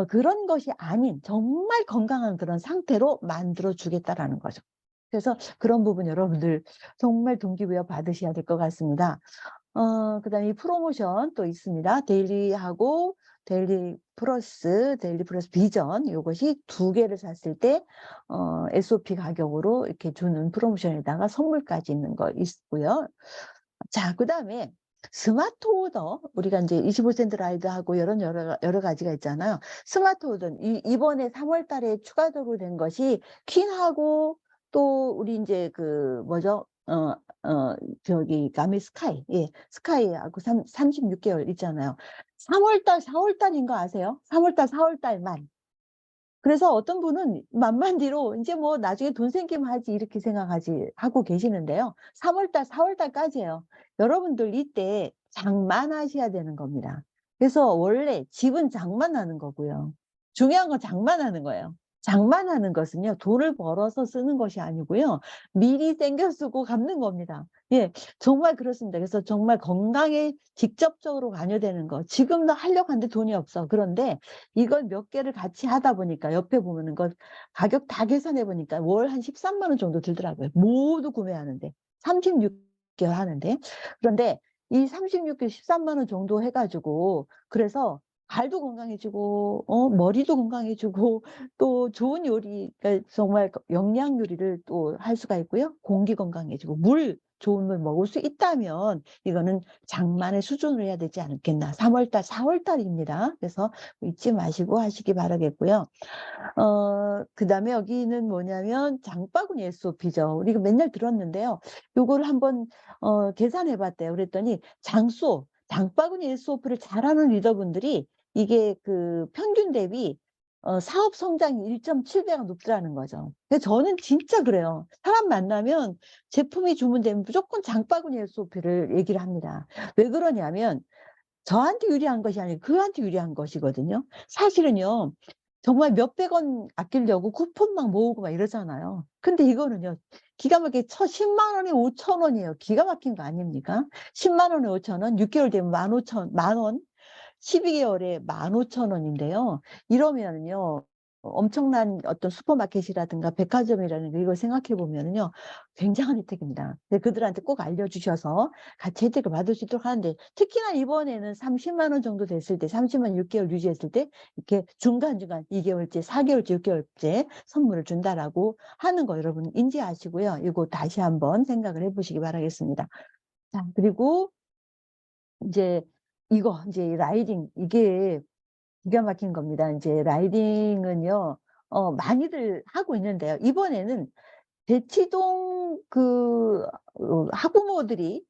그런 것이 아닌 정말 건강한 그런 상태로 만들어 주겠다라는 거죠. 그래서 그런 부분 여러분들 정말 동기부여 받으셔야 될 것 같습니다. 그다음에 이 프로모션 또 있습니다. 데일리하고 데일리 플러스 비전 이것이 두 개를 샀을 때 SOP 가격으로 이렇게 주는 프로모션에다가 선물까지 있는 거 있고요. 자, 그다음에 스마트 오더 우리가 이제 25센트 라이드하고 여러 가지가 있잖아요. 스마트 오더 이번에 3월 달에 추가적으로 된 것이 퀸하고 또 우리 이제 뭐죠? 가미 스카이. 예. 스카이하고 36개월 있잖아요. 3월 달, 4월 달인 거 아세요? 3월 달, 4월 달만. 그래서 어떤 분은 만만디로 이제 뭐 나중에 돈 생기면 하지 이렇게 하고 계시는데요. 3월 달, 4월 달까지예요. 여러분들 이때 장만하셔야 되는 겁니다. 그래서 원래 집은 장만하는 거고요. 중요한 건 장만하는 거예요. 장만하는 것은요, 돈을 벌어서 쓰는 것이 아니고요, 미리 땡겨 쓰고 갚는 겁니다. 예, 정말 그렇습니다. 그래서 정말 건강에 직접적으로 관여되는 거. 지금도 하려고 하는데 돈이 없어. 그런데 이걸 몇 개를 같이 하다 보니까 옆에 보면은 그 가격 다 계산해 보니까 월 한 13만 원 정도 들더라고요. 모두 구매하는데. 36개월 하는데. 그런데 이 36개월 13만 원 정도 해가지고, 그래서 발도 건강해지고, 머리도 건강해지고, 또 좋은 요리, 그러니까 정말 영양 요리를 또 할 수가 있고요. 공기 건강해지고, 좋은 물 먹을 수 있다면, 이거는 장만의 수준으로 해야 되지 않겠나. 3월달, 4월달입니다. 그래서 잊지 마시고 하시기 바라겠고요. 그 다음에 여기는 뭐냐면, 장바구니 SOP죠. 우리가 맨날 들었는데요. 요거를 한번, 계산해 봤대요. 그랬더니, 장바구니 SOP를 잘하는 리더분들이 이게 그 평균 대비 사업 성장이 1.7배가 높더라는 거죠. 근데 저는 진짜 그래요. 사람 만나면 제품이 주문되면 무조건 장바구니 SOP를 얘기를 합니다. 왜 그러냐면 저한테 유리한 것이 아니고 그한테 유리한 것이거든요. 사실은요, 정말 몇백 원 아끼려고 쿠폰 막 모으고 막 이러잖아요. 근데 이거는요, 기가 막히게 10만 원에 5천 원이에요. 기가 막힌 거 아닙니까? 10만 원에 5천 원, 6개월 되면 15,000만 원, 12개월에 15,000원인데요. 이러면은요, 엄청난 어떤 슈퍼마켓이라든가 백화점이라든가 이걸 생각해 보면은요, 굉장한 혜택입니다. 근데 그들한테 꼭 알려주셔서 같이 혜택을 받을 수 있도록 하는데, 특히나 이번에는 30만 원 정도 됐을 때, 30만 6개월 유지했을 때, 이렇게 중간중간 2개월째, 4개월째, 6개월째 선물을 준다라고 하는 거 여러분 인지하시고요. 이거 다시 한번 생각을 해보시기 바라겠습니다. 자, 그리고 이제 이제 라이딩, 이게 기가 막힌 겁니다. 이제 라이딩은요, 많이들 하고 있는데요. 이번에는 대치동 학부모들이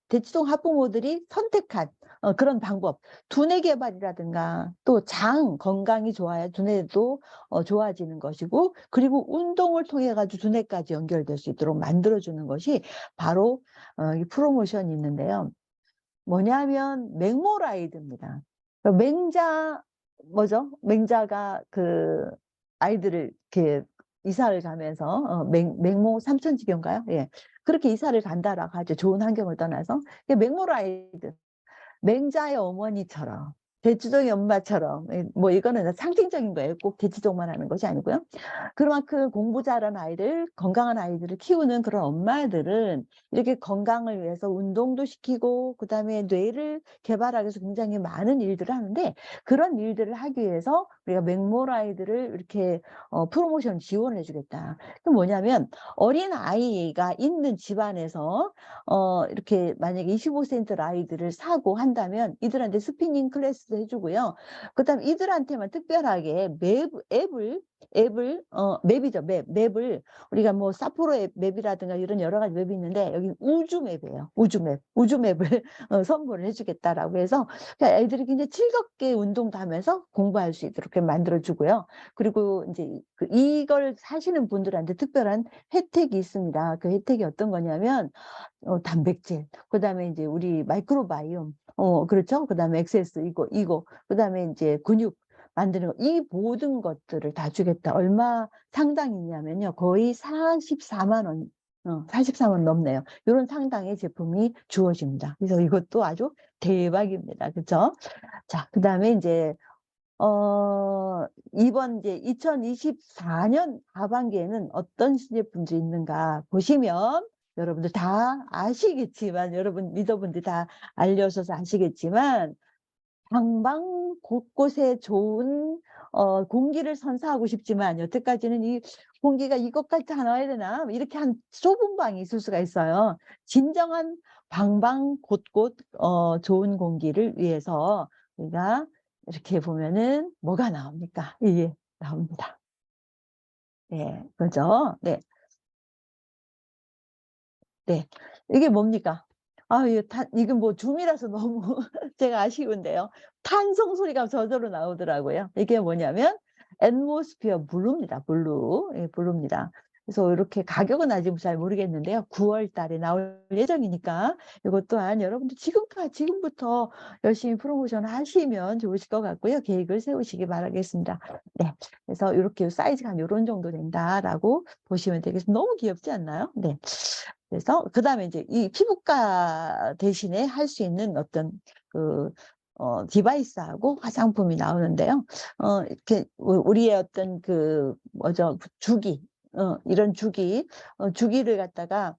선택한 그런 방법, 두뇌 개발이라든가 또 장 건강이 좋아야 두뇌도 좋아지는 것이고, 그리고 운동을 통해 가지고 두뇌까지 연결될 수 있도록 만들어주는 것이 바로 이 프로모션이 있는데요. 뭐냐면 맹모라이드입니다. 맹자가 그 아이들을 이렇게 이사를 가면서 맹모 삼천지교인가요? 예. 그렇게 이사를 간다라고 하죠. 좋은 환경을 떠나서. 맹모라이드. 맹자의 어머니처럼, 대치동의 엄마처럼, 뭐 이거는 상징적인 거예요. 꼭 대치동만 하는 것이 아니고요. 그만큼 공부 잘하는 아이들, 건강한 아이들을 키우는 그런 엄마들은 이렇게 건강을 위해서 운동도 시키고, 그 다음에 뇌를 개발하기 위해서 굉장히 많은 일들을 하는데, 그런 일들을 하기 위해서 우리가 맹모라이드를 이렇게 프로모션 지원을 해주겠다. 그 뭐냐면, 어린 아이가 있는 집안에서 이렇게 만약에 25센트 라이드를 사고 한다면 이들한테 스피닝 클래스도 해주고요. 그다음 이들한테만 특별하게 맵을 우리가 뭐 사포로 맵이라든가 이런 여러 가지 맵이 있는데, 여기 우주 맵이에요. 우주 맵을 선물을 해주겠다라고 해서 그러니까 애들이 굉장히 즐겁게 운동도 하면서 공부할 수 있도록 만들어주고요. 그리고 이제 이걸 사시는 분들한테 특별한 혜택이 있습니다. 그 혜택이 어떤 거냐면 단백질, 그다음에 이제 우리 마이크로바이옴, 그렇죠? 그다음에 엑세스 그다음에 이제 근육 만드는 거, 이 모든 것들을 다 주겠다. 얼마 상당이냐면요, 거의 44만 원, 44만 원 넘네요. 이런 상당의 제품이 주어집니다. 그래서 이것도 아주 대박입니다. 그렇죠? 자, 그다음에 이제 이번 이제 2024년 하반기에는 어떤 신제품들이 있는가 보시면 여러분들 다 아시겠지만, 여러분 리더분들 다 알려줘서 아시겠지만, 방방 곳곳에 좋은 공기를 선사하고 싶지만, 여태까지는 이 공기가 이것까지 다 나와야 되나 이렇게 한 좁은 방이 있을 수가 있어요. 진정한 방방 곳곳 좋은 공기를 위해서 우리가 이렇게 보면은 뭐가 나옵니까? 이게 나옵니다. 네, 그죠? 네, 네. 이게 뭡니까? 이건 뭐 줌이라서 너무 제가 아쉬운데요. 탄성 소리가 저절로 나오더라고요. 이게 뭐냐면 앰모스피어 블루입니다. 블루. 예, 블루입니다. 그래서 이렇게 가격은 아직 잘 모르겠는데요. 9월 달에 나올 예정이니까 이것 또한 여러분들 지금부터 열심히 프로모션 하시면 좋으실 것 같고요. 계획을 세우시기 바라겠습니다. 네. 그래서 이렇게 사이즈가 한 요런 정도 된다라고 보시면 되겠습니다. 너무 귀엽지 않나요? 네. 그래서 그다음에 이제 이 피부과 대신에 할 수 있는 어떤 그 디바이스하고 화장품이 나오는데요. 이렇게 우리의 어떤 그 뭐죠? 주기. 이런 주기를 갖다가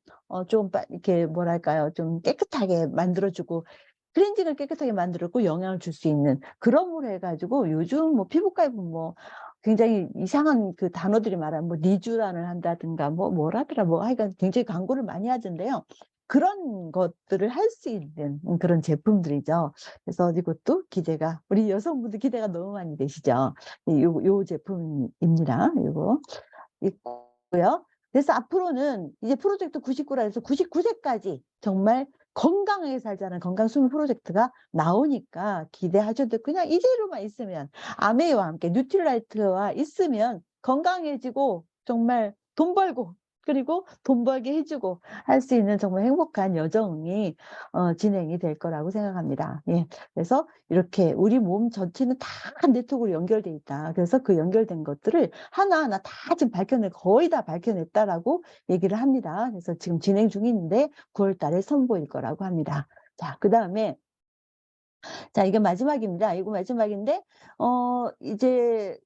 이렇게 뭐랄까요? 좀 깨끗하게 만들어주고 클렌징을 깨끗하게 만들었고 영향을 줄 수 있는 그런 걸 해가지고 요즘 뭐 피부과에 보면 뭐 굉장히 이상한 그 단어들이 말하면 뭐 리쥬란을 한다든가 뭐 뭐라더라 뭐 하여간 굉장히 광고를 많이 하던데요. 그런 것들을 할 수 있는 그런 제품들이죠. 그래서 이것도 기대가 우리 여성분들 기대가 너무 많이 되시죠. 요 제품입니다. 요거 있고요. 그래서 앞으로는 이제 프로젝트 99라 해서 99세까지 정말 건강하게 살자는 건강 수면 프로젝트가 나오니까 기대하셔도 그냥 이대로만 있으면 아메이와 함께 뉴트리라이트와 있으면 건강해지고 정말 돈 벌고 그리고 돈 벌게 해주고 할 수 있는 정말 행복한 여정이 진행이 될 거라고 생각합니다. 예. 그래서 이렇게 우리 몸 전체는 다 네트워크로 연결돼 있다. 그래서 그 연결된 것들을 하나하나 다 지금 거의 다 밝혀냈다라고 얘기를 합니다. 그래서 지금 진행 중인데 9월 달에 선보일 거라고 합니다. 자, 그 다음에 자, 이게 마지막입니다. 이거 마지막인데, 이제,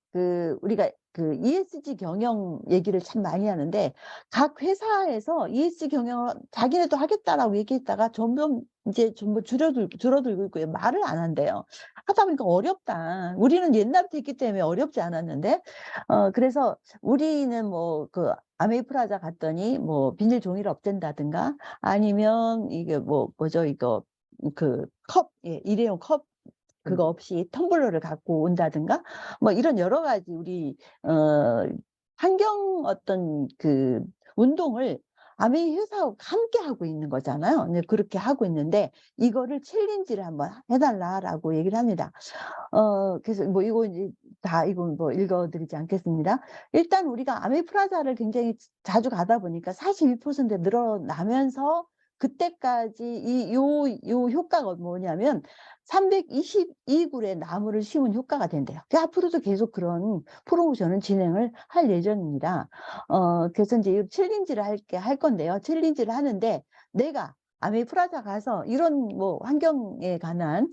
우리가 ESG 경영 얘기를 참 많이 하는데, 각 회사에서 ESG 경영을 자기네도 하겠다라고 얘기했다가 점점 이제 전부 줄어들고 있고요. 말을 안 한대요. 하다 보니까 어렵다. 우리는 옛날부터 했기 때문에 어렵지 않았는데, 그래서 우리는 뭐, 아메이 프라자 갔더니 뭐 비닐 종이를 없앤다든가 아니면 이게 뭐죠, 이거 일회용 컵 그거 없이 텀블러를 갖고 온다든가 뭐 이런 여러 가지 우리 환경 어떤 운동을 아메이 회사하고 함께 하고 있는 거잖아요. 네, 그렇게 하고 있는데 이거를 챌린지를 한번 해달라라고 얘기를 합니다. 그래서 뭐 이건 뭐 읽어드리지 않겠습니다. 일단 우리가 아메이 프라자를 굉장히 자주 가다 보니까 42% 늘어나면서 그때까지 요 효과가 뭐냐면 322굴의 나무를 심은 효과가 된대요. 앞으로도 계속 그런 프로모션은 진행을 할 예정입니다. 그래서 이제 이 챌린지를 할 건데요. 챌린지를 하는데 내가 아메이 프라자 가서 이런 뭐 환경에 관한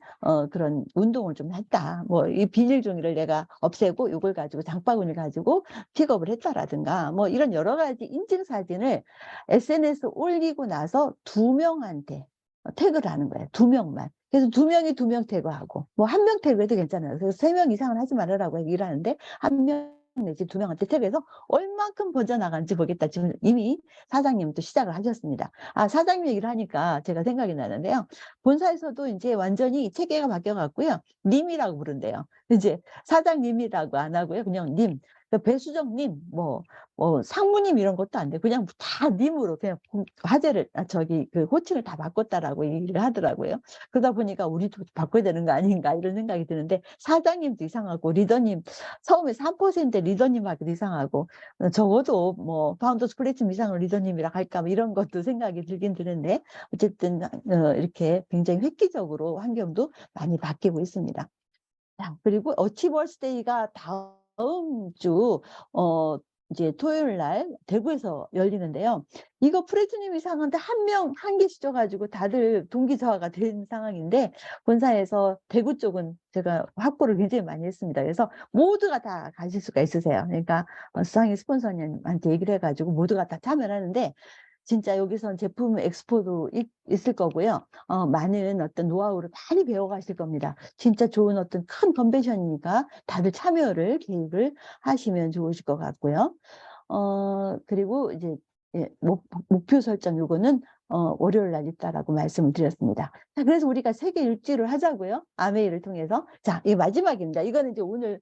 그런 운동을 좀 했다. 뭐 이 비닐 종이를 내가 없애고 이걸 가지고 장바구니를 가지고 픽업을 했다라든가 뭐 이런 여러 가지 인증 사진을 SNS 올리고 나서 2명한테 태그를 하는 거예요. 2명만. 그래서 2명이 2명 태그하고 뭐 1명 태그해도 괜찮아요. 그래서 3명 이상은 하지 말으라고 얘기를 하는데 1명 내지 2명한테 태그해서 얼만큼 번져나간지 보겠다. 지금 이미 사장님도 시작을 하셨습니다. 사장님 얘기를 하니까 제가 생각이 나는데요. 본사에서도 이제 완전히 체계가 바뀌어갖고요. 님이라고 부른대요. 이제 사장님이라고 안 하고요. 그냥 님. 배수정님, 상무님 이런 것도 안 돼. 그냥 다 님으로 그냥 호칭을 다 바꿨다라고 얘기를 하더라고요. 그러다 보니까 우리도 바꿔야 되는 거 아닌가 이런 생각이 드는데 사장님도 이상하고 리더님 처음에 3% 리더님 하기도 이상하고 적어도 뭐 파운더스 플래티넘 이상을 리더님이라 할까 뭐 이런 것도 생각이 들긴 드는데 어쨌든 이렇게 굉장히 획기적으로 환경도 많이 바뀌고 있습니다. 자, 그리고 어치버스데이가 다음 주 이제 토요일 날 대구에서 열리는데요. 이거 프레트님이 상한데 한 개씩 줘가지고 다들 동기저하가 된 상황인데 본사에서 대구 쪽은 제가 확보를 굉장히 많이 했습니다. 그래서 모두가 다 가실 수가 있으세요. 그러니까 수상의 스폰서님한테 얘기를 해가지고 모두가 다 참여를 하는데 진짜 여기선 제품 엑스포도 있을 거고요. 많은 어떤 노하우를 많이 배워가실 겁니다. 진짜 좋은 어떤 큰 컨벤션이니까 다들 참여를 계획을 하시면 좋으실 것 같고요. 그리고 이제 목표 설정 요거는 월요일 날 있다라고 말씀을 드렸습니다. 자, 그래서 우리가 세계 일주를 하자고요. 아메이를 통해서. 자, 이 마지막입니다. 이거는 이제 오늘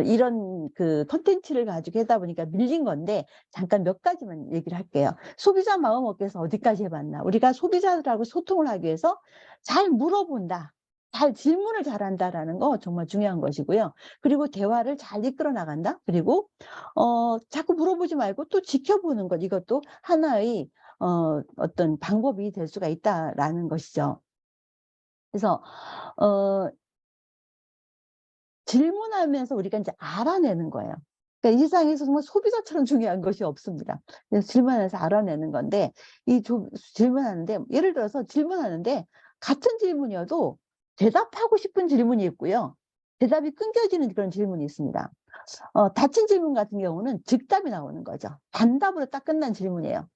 이런 컨텐츠를 가지고 하다 보니까 밀린 건데 잠깐 몇 가지만 얘기를 할게요. 소비자 마음 업계에서 어디까지 해봤나? 우리가 소비자들하고 소통을 하기 위해서 잘 물어본다. 질문을 잘한다라는 거 정말 중요한 것이고요. 그리고 대화를 잘 이끌어 나간다. 그리고 자꾸 물어보지 말고 또 지켜보는 것, 이것도 하나의 어떤 방법이 될 수가 있다라는 것이죠. 그래서 질문하면서 우리가 이제 알아내는 거예요. 그러니까 이 세상에서 정말 소비자처럼 중요한 것이 없습니다. 그래서 질문해서 알아내는 건데, 질문하는데, 예를 들어서 질문하는데 같은 질문이어도 대답하고 싶은 질문이 있고요. 대답이 끊겨지는 그런 질문이 있습니다. 닫힌 질문 같은 경우는 즉답이 나오는 거죠. 단답으로 딱 끝난 질문이에요.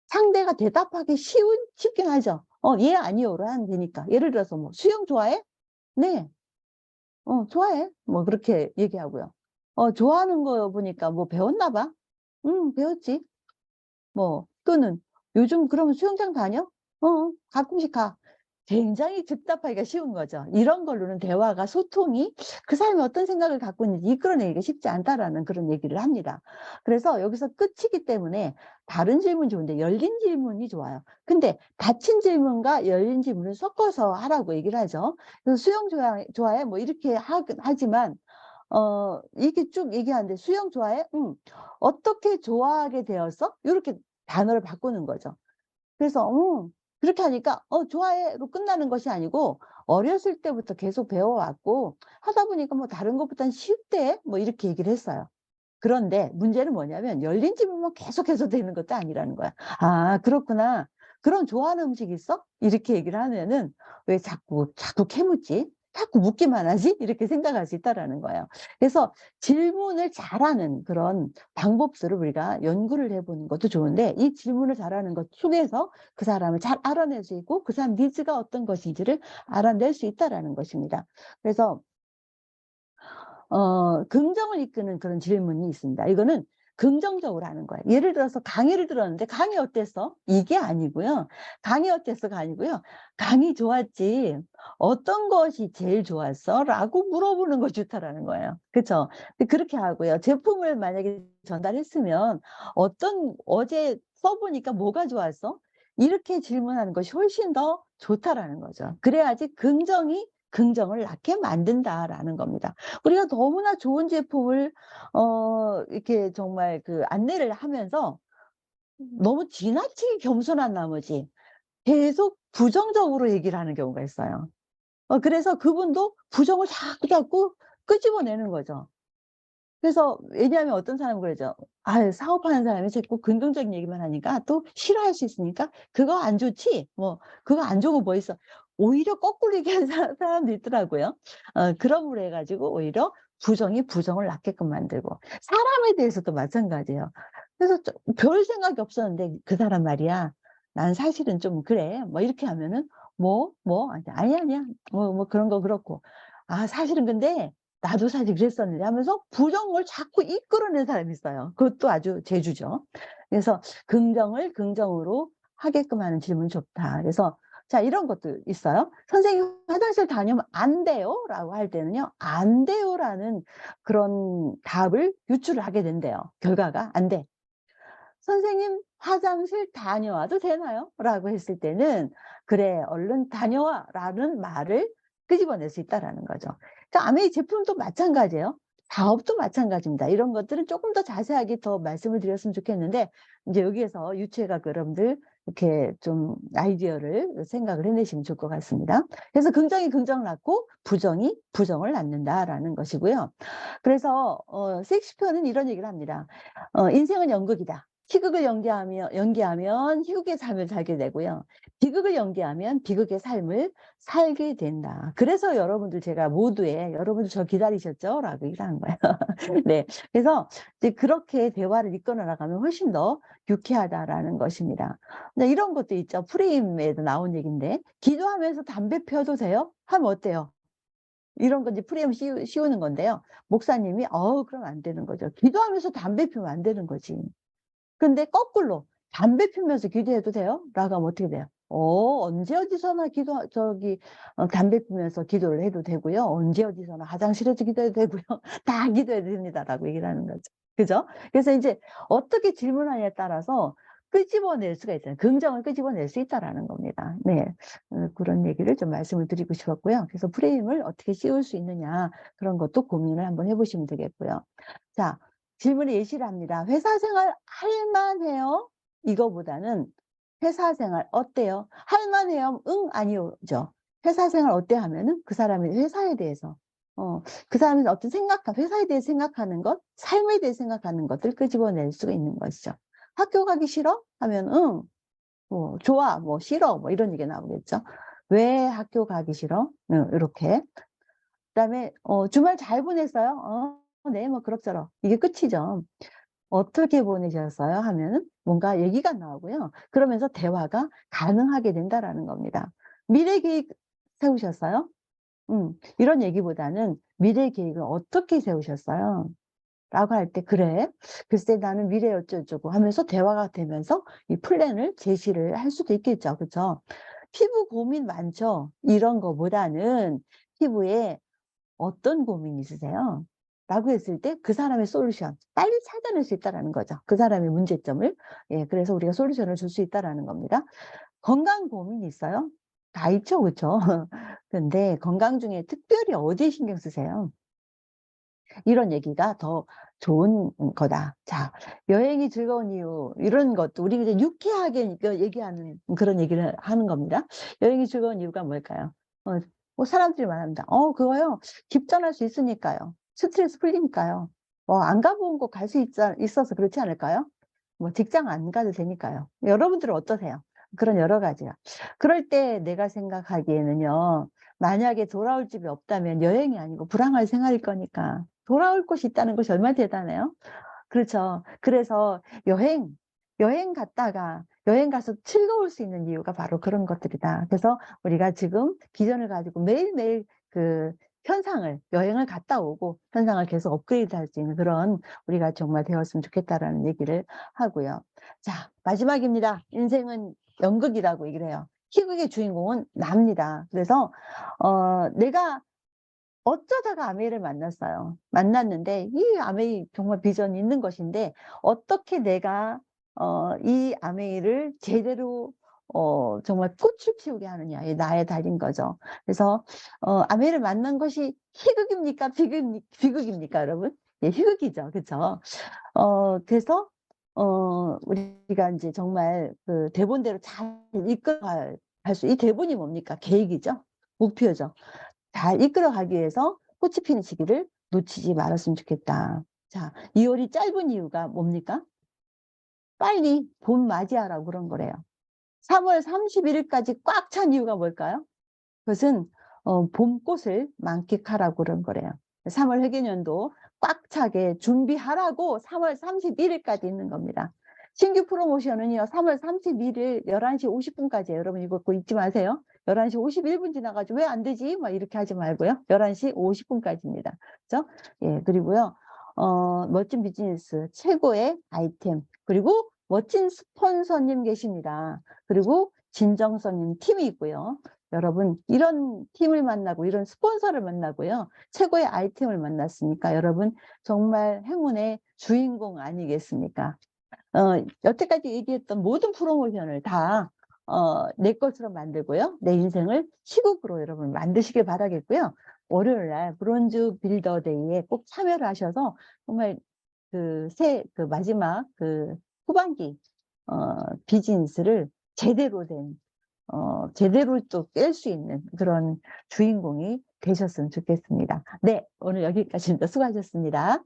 상대가 대답하기 쉽긴 하죠. 예, 아니요로 하면 되니까. 예를 들어서 뭐, 수영 좋아해? 네. 좋아해. 뭐, 그렇게 얘기하고요. 좋아하는 거 보니까 뭐 배웠나 봐? 응, 배웠지. 뭐, 또는 요즘 그러면 수영장 다녀? 가끔씩 가. 굉장히 즉답하기가 쉬운 거죠. 이런 걸로는 대화가, 소통이 그 사람이 어떤 생각을 갖고 있는지 이끌어내기가 쉽지 않다라는 그런 얘기를 합니다. 그래서 여기서 끝이기 때문에 다른 질문 좋은데 열린 질문이 좋아요. 근데 닫힌 질문과 열린 질문을 섞어서 하라고 얘기를 하죠. 그래서 수영 좋아해? 뭐 이렇게 하지만 이게 쭉 얘기하는데 수영 좋아해? 응. 어떻게 좋아하게 되었어? 이렇게 단어를 바꾸는 거죠. 그래서 그렇게 하니까 좋아해로 끝나는 것이 아니고 어렸을 때부터 계속 배워왔고 하다 보니까 뭐 다른 것보다는 쉽대 뭐 이렇게 얘기를 했어요. 그런데 문제는 뭐냐면 열린 질문만 계속해서 되는 것도 아니라는 거야. 아, 그렇구나. 그럼 좋아하는 음식 있어? 이렇게 얘기를 하면은 왜 자꾸 캐묻지? 자꾸 묻기만 하지? 이렇게 생각할 수 있다라는 거예요. 그래서 질문을 잘하는 그런 방법들을 우리가 연구를 해보는 것도 좋은데, 이 질문을 잘하는 것 속에서 그 사람을 잘 알아낼 수 있고 그 사람 니즈가 어떤 것인지를 알아낼 수 있다라는 것입니다. 그래서 긍정을 이끄는 그런 질문이 있습니다. 이거는 긍정적으로 하는 거예요. 예를 들어서 강의를 들었는데 강의 어땠어? 이게 아니고요. 강의 어땠어가 아니고요. 강의 좋았지. 어떤 것이 제일 좋았어? 라고 물어보는 것이 좋다라는 거예요. 그렇죠? 그렇게 하고요. 제품을 만약에 전달했으면 어제 써보니까 뭐가 좋았어? 이렇게 질문하는 것이 훨씬 더 좋다라는 거죠. 그래야지 긍정을 낳게 만든다라는 겁니다. 우리가 너무나 좋은 제품을 이렇게 정말 그 안내를 하면서 너무 지나치게 겸손한 나머지 계속 부정적으로 얘기를 하는 경우가 있어요. 그래서 그분도 부정을 자꾸 끄집어내는 거죠. 그래서 왜냐하면 어떤 사람은 그러죠. 아, 사업하는 사람이 자꾸 긍정적인 얘기만 하니까 또 싫어할 수 있으니까 그거 안 좋지? 뭐 그거 안 좋은 거 뭐 있어? 오히려 거꾸로 얘기하는 사람도 있더라고요. 그럼으로 해가지고 오히려 부정을 낳게끔 만들고 사람에 대해서도 마찬가지예요. 그래서 별 생각이 없었는데 그 사람 말이야. 난 사실은 좀 그래. 뭐 이렇게 하면은 아니야. 뭐 그런 거 그렇고. 아, 사실은 근데 나도 사실 그랬었는데 하면서 부정을 자꾸 이끌어낸 사람이 있어요. 그것도 아주 재주죠. 그래서 긍정을 긍정으로 하게끔 하는 질문이 좋다. 그래서 자, 이런 것도 있어요. 선생님 화장실 다니면 안 돼요? 라고 할 때는요. 안 돼요라는 그런 답을 유출을 하게 된대요. 결과가 안 돼. 선생님 화장실 다녀와도 되나요? 라고 했을 때는 그래, 얼른 다녀와 라는 말을 끄집어낼 수 있다라는 거죠. 그러니까 아메이 제품도 마찬가지예요. 사업도 마찬가지입니다. 이런 것들은 조금 더 자세하게 더 말씀을 드렸으면 좋겠는데 이제 여기에서 유추해가 여러분들 이렇게 좀 아이디어를 생각을 해내시면 좋을 것 같습니다. 그래서 긍정이 긍정을 낳고 부정이 부정을 낳는다라는 것이고요. 그래서 셰익스피어는 이런 얘기를 합니다. 인생은 연극이다. 희극을 연기하면 희극의 삶을 살게 되고요. 비극을 연기하면 비극의 삶을 살게 된다. 그래서 여러분들 제가 모두에 여러분들 저 기다리셨죠? 라고 얘기하는 거예요. 네. 그래서 이제 그렇게 대화를 이끌어 나가면 훨씬 더 유쾌하다라는 것입니다. 이런 것도 있죠. 프레임에도 나온 얘기인데 기도하면서 담배 피워도 돼요? 하면 어때요? 이런 건 이제 프레임 씌우는 건데요. 목사님이 그럼 안 되는 거죠. 기도하면서 담배 피우면 안 되는 거지. 근데 거꾸로 담배 피우면서 기도해도 돼요? 라고 하면 어떻게 돼요? 언제 어디서나 담배 피우면서 기도를 해도 되고요. 언제 어디서나 화장실에서 기도해도 되고요. 다 기도해도 됩니다라고 얘기를 하는 거죠. 그죠? 그래서 이제 어떻게 질문하냐에 따라서 끄집어낼 수가 있어요. 긍정을 끄집어낼 수 있다라는 겁니다. 네. 그런 얘기를 좀 말씀을 드리고 싶었고요. 그래서 프레임을 어떻게 씌울 수 있느냐, 그런 것도 고민을 한번 해보시면 되겠고요. 자, 질문에 예시를 합니다. 회사 생활 할만해요? 이거보다는 회사 생활 어때요? 할만해요? 응, 아니요죠. 회사 생활 어때 하면은 그 사람의 회사에 대해서, 그 사람이 어떤 회사에 대해 생각하는 것, 삶에 대해 생각하는 것들 끄집어낼 수가 있는 것이죠. 학교 가기 싫어? 하면 응, 뭐 좋아, 뭐 싫어, 뭐 이런 얘기 나오겠죠. 왜 학교 가기 싫어? 응, 이렇게. 그다음에 주말 잘 보냈어요? 네, 뭐 그럭저럭. 이게 끝이죠. 어떻게 보내셨어요? 하면은 뭔가 얘기가 나오고요. 그러면서 대화가 가능하게 된다라는 겁니다. 미래 계획 세우셨어요? 이런 얘기보다는 미래 계획을 어떻게 세우셨어요? 라고 할 때, 그래, 글쎄 나는 미래 어쩌고저쩌고 하면서 대화가 되면서 이 플랜을 제시를 할 수도 있겠죠. 그렇죠? 피부 고민 많죠? 이런 거보다는 피부에 어떤 고민이 있으세요? 라고 했을 때 그 사람의 솔루션, 빨리 찾아낼 수 있다는 거죠. 그 사람의 문제점을. 예, 그래서 우리가 솔루션을 줄 수 있다는 겁니다. 건강 고민이 있어요? 다 있죠, 그렇죠? 근데 건강 중에 특별히 어디에 신경 쓰세요? 이런 얘기가 더 좋은 거다. 자, 여행이 즐거운 이유, 이런 것도 우리 이제 유쾌하게 얘기하는 그런 얘기를 하는 겁니다. 여행이 즐거운 이유가 뭘까요? 뭐 사람들이 말합니다. 그거요. 집전할 수 있으니까요. 스트레스 풀리니까요. 안 가본 곳 갈 수 있어서 그렇지 않을까요? 뭐 직장 안 가도 되니까요. 여러분들은 어떠세요? 그런 여러 가지가. 그럴 때 내가 생각하기에는요. 만약에 돌아올 집이 없다면 여행이 아니고 불황할 생활일 거니까 돌아올 곳이 있다는 것이 얼마나 대단해요? 그렇죠. 그래서 여행 갔다가 여행 가서 즐거울 수 있는 이유가 바로 그런 것들이다. 그래서 우리가 지금 비전을 가지고 매일매일 그 여행을 갔다 오고 현상을 계속 업그레이드 할 수 있는 그런 우리가 정말 되었으면 좋겠다라는 얘기를 하고요. 자, 마지막입니다. 인생은 연극이라고 얘기를 해요. 희극의 주인공은 납니다. 그래서 내가 어쩌다가 아메이를 만났어요. 만났는데 이 아메이 정말 비전이 있는 것인데 어떻게 내가 이 아메이를 제대로 정말 꽃을 피우게 하느냐, 이 나의 달인 거죠. 그래서 아메이를 만난 것이 희극입니까? 비극입니까, 여러분? 예, 희극이죠, 그렇죠? 그래서 우리가 이제 정말 그 대본대로 잘 이끌어갈 이 대본이 뭡니까? 계획이죠, 목표죠. 잘 이끌어가기 위해서 꽃이 피는 시기를 놓치지 말았으면 좋겠다. 자, 2월이 짧은 이유가 뭡니까? 빨리 봄 맞이하라고 그런 거래요. 3월 31일까지 꽉 찬 이유가 뭘까요? 그것은 봄꽃을 만끽하라고 그런 거래요. 3월 회계년도 꽉 차게 준비하라고 3월 31일까지 있는 겁니다. 신규 프로모션은요, 3월 31일 11시 50분까지예요. 여러분 이거 잊지 마세요. 11시 51분 지나가지고 왜 안 되지? 막 이렇게 하지 말고요. 11시 50분까지입니다. 그죠? 예, 그리고요, 멋진 비즈니스, 최고의 아이템, 그리고 멋진 스폰서님 계십니다. 그리고 진정성님 팀이 있고요. 여러분, 이런 팀을 만나고, 이런 스폰서를 만나고요. 최고의 아이템을 만났으니까 여러분, 정말 행운의 주인공 아니겠습니까? 여태까지 얘기했던 모든 프로모션을 다, 내 것으로 만들고요. 내 인생을 시국으로 여러분 만드시길 바라겠고요. 월요일 날 브론즈 빌더 데이에 꼭 참여를 하셔서 정말 그 마지막 후반기, 비즈니스를 제대로 또 깰 수 있는 그런 주인공이 되셨으면 좋겠습니다. 네, 오늘 여기까지입니다. 수고하셨습니다.